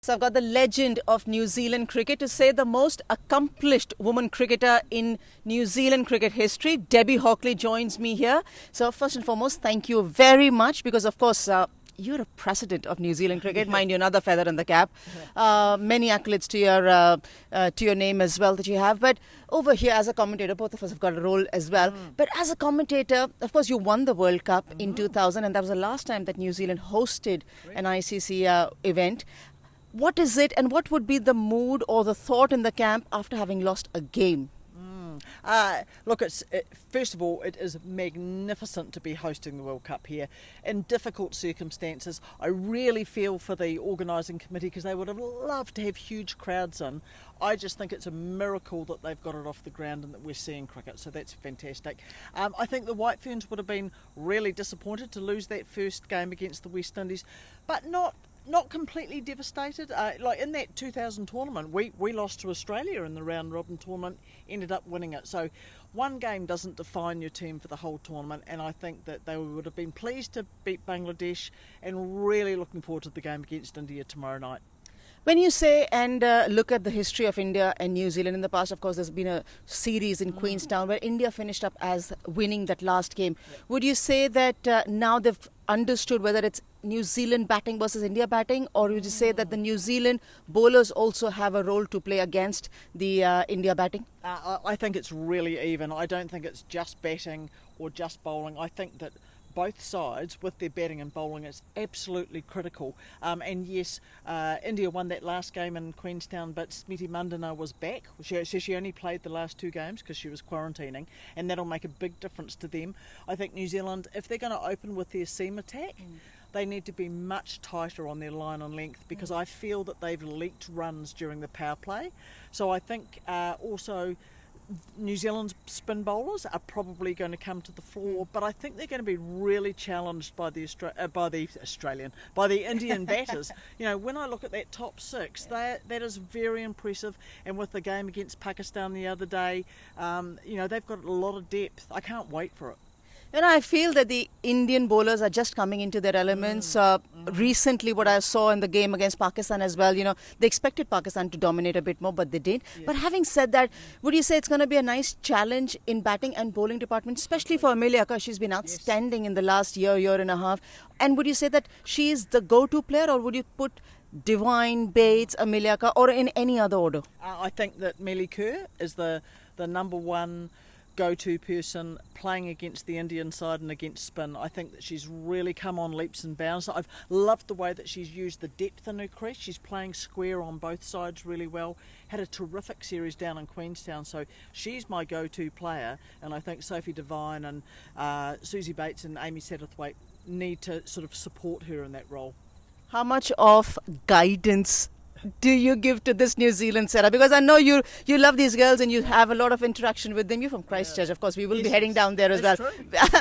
So I've got the legend of New Zealand cricket, to say the most accomplished woman cricketer in New Zealand cricket history. Debbie Hockley joins me here. So first and foremost, thank you very much, because of course you're a president of New Zealand cricket, mind you, another feather in the cap. Many accolades to your name as well that you have. But over here as a commentator, both of us have got a role as well. But as a commentator, of course, you won the World Cup in 2000, and that was the last time that New Zealand hosted an ICC event. What is it, and what would be the mood or the thought in the camp after having lost a game? Look, first of all, it is magnificent to be hosting the World Cup here in difficult circumstances. I really feel for the organising committee, because they would have loved to have huge crowds in. I just think it's a miracle that they've got it off the ground and that we're seeing cricket, so that's fantastic. I think the White Ferns would have been really disappointed to lose that first game against the West Indies, but not completely devastated. Like in that 2000 tournament, we lost to Australia in the round robin tournament, ended up winning it. So one game doesn't define your team for the whole tournament, and I think that they would have been pleased to beat Bangladesh, and really looking forward to the game against India tomorrow night. When you say and look at the history of India and New Zealand in the past, of course, there's been a series in Queenstown where India finished up as winning that last game. Would you say that now they've understood whether it's New Zealand batting versus India batting, or would you say that the New Zealand bowlers also have a role to play against the India batting? I think it's really even. I don't think it's just batting or just bowling. I think that both sides, with their batting and bowling, is absolutely critical. And yes, India won that last game in Queenstown, but Smriti Mandana was back. She only played the last two games because she was quarantining, and that'll make a big difference to them. I think New Zealand, if they're going to open with their seam attack, they need to be much tighter on their line on length, because I feel that they've leaked runs during the power play. So I think also New Zealand's spin bowlers are probably going to come to the fore, but I think they're going to be really challenged by the Indian batters. You know, when I look at that top six, that is very impressive. And with the game against Pakistan the other day, you know, they've got a lot of depth. I can't wait for it. And I feel that the Indian bowlers are just coming into their elements. Recently, what I saw in the game against Pakistan as well, you know, they expected Pakistan to dominate a bit more, but they did. But having said that, would you say it's going to be a nice challenge in batting and bowling department, especially for Amelia Kerr? She's been outstanding in the last year and a half. And would you say that she is the go-to player, or would you put Divine, Bates, Amelia Kerr, or in any other order? I think that Amelia Kerr is the number one go-to person playing against the Indian side and against spin. I think that she's really come on leaps and bounds. I've loved the way that she's used the depth in her crease. She's playing square on both sides really well. Had a terrific series down in Queenstown, so she's my go-to player, and I think Sophie Devine and Susie Bates and Amy Satterthwaite need to sort of support her in that role. How much of guidance do you give to this New Zealand setup? Because I know you love these girls and you have a lot of interaction with them. You're from Christchurch, of course. We will be heading down there as well.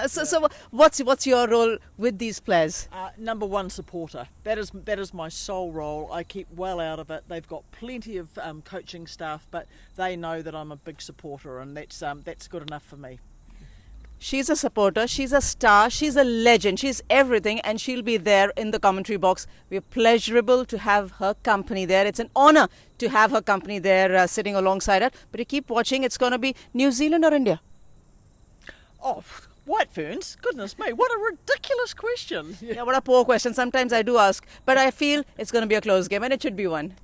So what's your role with these players? Number one, supporter. That is my sole role. I keep well out of it. They've got plenty of coaching staff, but they know that I'm a big supporter, and that's good enough for me. She's a supporter, she's a star, she's a legend, she's everything, and she'll be there in the commentary box. We're pleasurable to have her company there. It's an honour to have her company there sitting alongside her. But you keep watching, it's going to be New Zealand or India? Oh, White Ferns? Goodness me, what a ridiculous question. Yeah, what a poor question. Sometimes I do ask, but I feel it's going to be a close game, and it should be one.